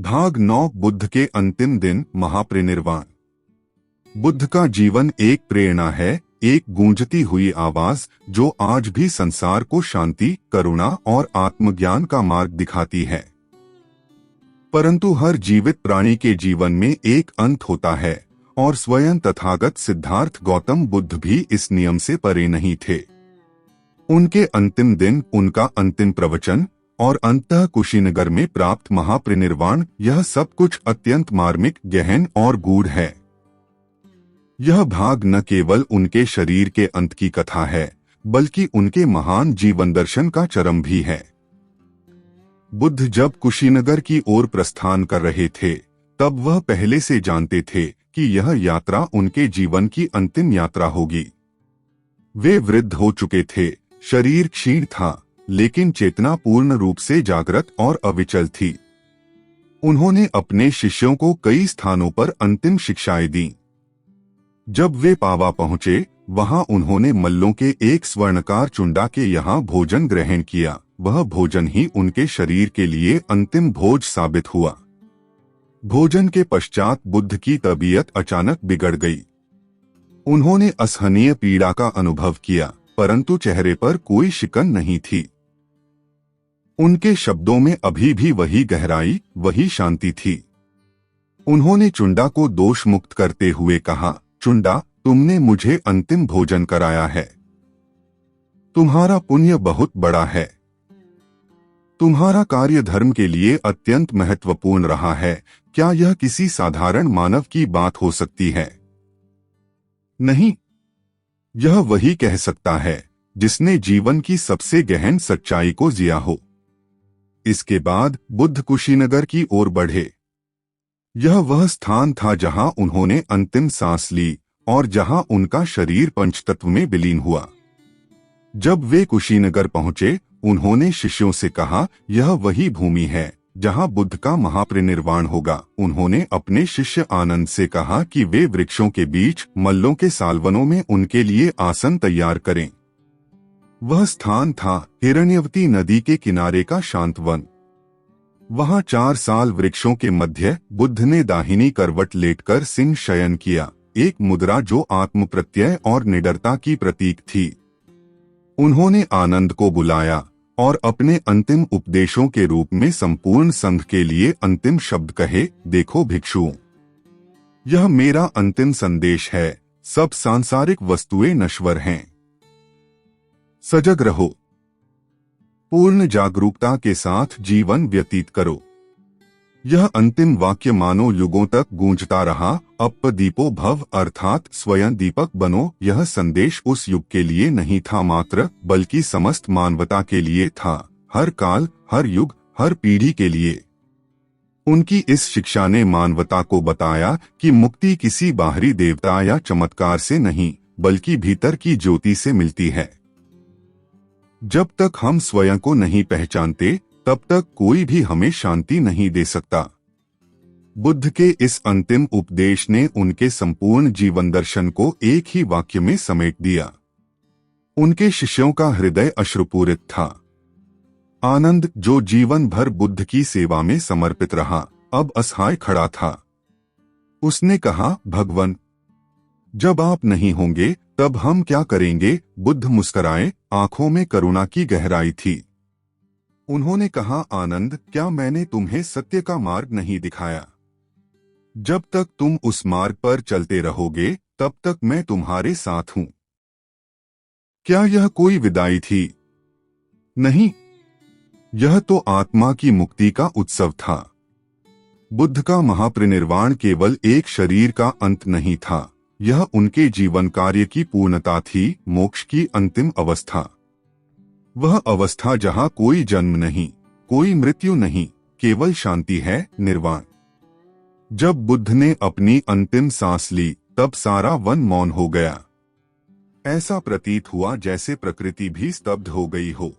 भाग 9 बुद्ध के अंतिम दिन महापरिनिर्वाण। बुद्ध का जीवन एक प्रेरणा है, एक गूंजती हुई आवाज जो आज भी संसार को शांति, करुणा और आत्मज्ञान का मार्ग दिखाती है। परंतु हर जीवित प्राणी के जीवन में एक अंत होता है और स्वयं तथागत सिद्धार्थ गौतम बुद्ध भी इस नियम से परे नहीं थे। उनके अंतिम दिन, उनका अंतिम प्रवचन और अंततः कुशीनगर में प्राप्त महापरिनिर्वाण, यह सब कुछ अत्यंत मार्मिक, गहन और गूढ़ है। यह भाग न केवल उनके शरीर के अंत की कथा है, बल्कि उनके महान जीवन दर्शन का चरम भी है। बुद्ध जब कुशीनगर की ओर प्रस्थान कर रहे थे, तब वह पहले से जानते थे कि यह यात्रा उनके जीवन की अंतिम यात्रा होगी। वे वृद्ध हो चुके थे, शरीर क्षीण था, लेकिन चेतना पूर्ण रूप से जागृत और अविचल थी। उन्होंने अपने शिष्यों को कई स्थानों पर अंतिम शिक्षाएं दी। जब वे पावा पहुंचे, वहां उन्होंने मल्लों के एक स्वर्णकार चुंडा के यहाँ भोजन ग्रहण किया। वह भोजन ही उनके शरीर के लिए अंतिम भोज साबित हुआ। भोजन के पश्चात बुद्ध की तबीयत अचानक बिगड़ गई। उन्होंने असहनीय पीड़ा का अनुभव किया, परंतु चेहरे पर कोई शिकन नहीं थी। उनके शब्दों में अभी भी वही गहराई, वही शांति थी। उन्होंने चुंडा को दोष मुक्त करते हुए कहा, चुंडा, तुमने मुझे अंतिम भोजन कराया है। तुम्हारा पुण्य बहुत बड़ा है। तुम्हारा कार्य धर्म के लिए अत्यंत महत्वपूर्ण रहा है। क्या यह किसी साधारण मानव की बात हो सकती है? नहीं, यह वही कह सकता है जिसने जीवन की सबसे गहन सच्चाई को जिया हो। इसके बाद बुद्ध कुशीनगर की ओर बढ़े। यह वह स्थान था जहां उन्होंने अंतिम सांस ली और जहां उनका शरीर पंचतत्व में विलीन हुआ। जब वे कुशीनगर पहुंचे, उन्होंने शिष्यों से कहा, यह वही भूमि है जहां बुद्ध का महापरिनिर्वाण होगा। उन्होंने अपने शिष्य आनंद से कहा कि वे वृक्षों के बीच मल्लों के सालवनों में उनके लिए आसन तैयार करें। वह स्थान था हिरण्यवती नदी के किनारे का शांत वन। वहां 4 साल वृक्षों के मध्य बुद्ध ने दाहिनी करवट लेटकर सिंह शयन किया, एक मुद्रा जो आत्म प्रत्यय और निडरता की प्रतीक थी। उन्होंने आनंद को बुलाया और अपने अंतिम उपदेशों के रूप में संपूर्ण संघ के लिए अंतिम शब्द कहे, देखो भिक्षुओं, यह मेरा अंतिम संदेश है। सब सांसारिक वस्तुएं नश्वर हैं। सजग रहो, पूर्ण जागरूकता के साथ जीवन व्यतीत करो। यह अंतिम वाक्य मानो युगों तक गूंजता रहा, अप दीपो भव, अर्थात स्वयं दीपक बनो। यह संदेश उस युग के लिए नहीं था मात्र, बल्कि समस्त मानवता के लिए था, हर काल, हर युग, हर पीढ़ी के लिए। उनकी इस शिक्षा ने मानवता को बताया कि मुक्ति किसी बाहरी देवता या चमत्कार से नहीं, बल्कि भीतर की ज्योति से मिलती है। जब तक हम स्वयं को नहीं पहचानते, तब तक कोई भी हमें शांति नहीं दे सकता। बुद्ध के इस अंतिम उपदेश ने उनके संपूर्ण जीवन दर्शन को एक ही वाक्य में समेट दिया। उनके शिष्यों का हृदय अश्रुपूरित था। आनंद, जो जीवन भर बुद्ध की सेवा में समर्पित रहा, अब असहाय खड़ा था। उसने कहा, भगवन, जब आप नहीं होंगे तब हम क्या करेंगे? बुद्ध मुस्कुराए, आंखों में करुणा की गहराई थी। उन्होंने कहा, आनंद, क्या मैंने तुम्हें सत्य का मार्ग नहीं दिखाया? जब तक तुम उस मार्ग पर चलते रहोगे, तब तक मैं तुम्हारे साथ हूं। क्या यह कोई विदाई थी? नहीं, यह तो आत्मा की मुक्ति का उत्सव था। बुद्ध का महापरिनिर्वाण केवल एक शरीर का अंत नहीं था, यह उनके जीवन कार्य की पूर्णता थी, मोक्ष की अंतिम अवस्था। वह अवस्था जहां कोई जन्म नहीं, कोई मृत्यु नहीं, केवल शांति है, निर्वाण। जब बुद्ध ने अपनी अंतिम सांस ली, तब सारा वन मौन हो गया। ऐसा प्रतीत हुआ जैसे प्रकृति भी स्तब्ध हो गई हो।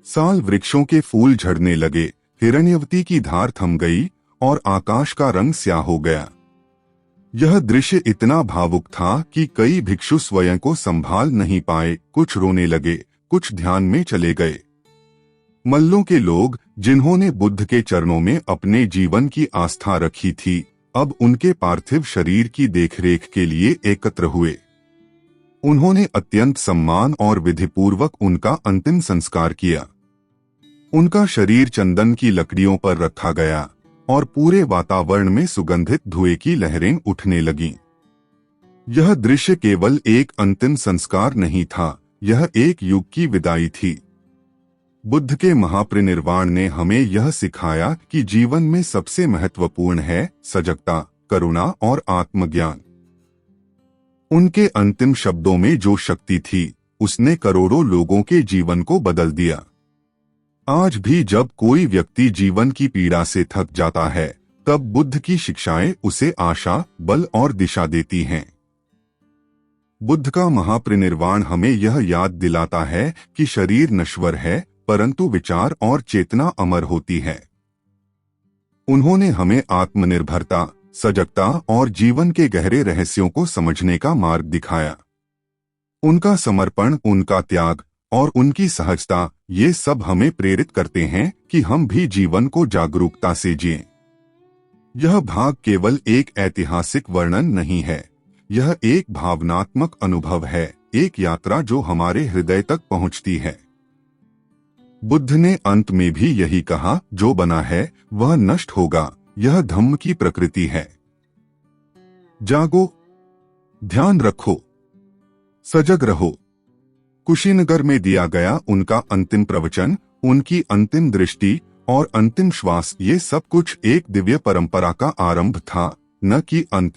साल वृक्षों के फूल झड़ने लगे, हिरण्यवती की धार थम गई और आकाश का रंग स्याह हो गया। यह दृश्य इतना भावुक था कि कई भिक्षु स्वयं को संभाल नहीं पाए। कुछ रोने लगे, कुछ ध्यान में चले गए। मल्लों के लोग जिन्होंने बुद्ध के चरणों में अपने जीवन की आस्था रखी थी, अब उनके पार्थिव शरीर की देखरेख के लिए एकत्र हुए। उन्होंने अत्यंत सम्मान और विधिपूर्वक उनका अंतिम संस्कार किया। उनका शरीर चंदन की लकड़ियों पर रखा गया और पूरे वातावरण में सुगंधित धुएं की लहरें उठने लगीं। यह दृश्य केवल एक अंतिम संस्कार नहीं था, यह एक युग की विदाई थी। बुद्ध के महापरिनिर्वाण ने हमें यह सिखाया कि जीवन में सबसे महत्वपूर्ण है सजगता, करुणा और आत्मज्ञान। उनके अंतिम शब्दों में जो शक्ति थी, उसने करोड़ों लोगों के जीवन को बदल दिया। आज भी जब कोई व्यक्ति जीवन की पीड़ा से थक जाता है, तब बुद्ध की शिक्षाएं उसे आशा, बल और दिशा देती हैं। बुद्ध का महापरिनिर्वाण हमें यह याद दिलाता है कि शरीर नश्वर है, परंतु विचार और चेतना अमर होती है। उन्होंने हमें आत्मनिर्भरता, सजगता और जीवन के गहरे रहस्यों को समझने का मार्ग दिखाया। उनका समर्पण, उनका त्याग और उनकी सहजता, ये सब हमें प्रेरित करते हैं कि हम भी जीवन को जागरूकता से जिएं। यह भाग केवल एक ऐतिहासिक वर्णन नहीं है, यह एक भावनात्मक अनुभव है, एक यात्रा जो हमारे हृदय तक पहुंचती है। बुद्ध ने अंत में भी यही कहा, जो बना है वह नष्ट होगा, यह धम्म की प्रकृति है। जागो, ध्यान रखो, सजग रहो। कुशीनगर में दिया गया उनका अंतिम प्रवचन, उनकी अंतिम दृष्टि और अंतिम श्वास, ये सब कुछ एक दिव्य परंपरा का आरंभ था, न कि अंत।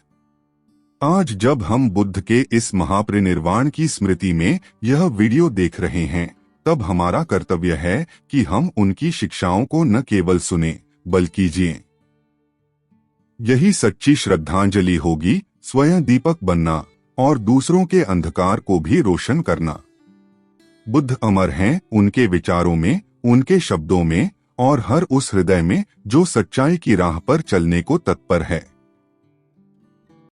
आज जब हम बुद्ध के इस महापरिनिर्वाण की स्मृति में यह वीडियो देख रहे हैं, तब हमारा कर्तव्य है कि हम उनकी शिक्षाओं को न केवल सुने, बल्कि जिएं। यही सच्ची श्रद्धांजलि होगी, स्वयं दीपक बनना और दूसरों के अंधकार को भी रोशन करना। बुद्ध अमर हैं, उनके विचारों में, उनके शब्दों में और हर उस हृदय में जो सच्चाई की राह पर चलने को तत्पर है।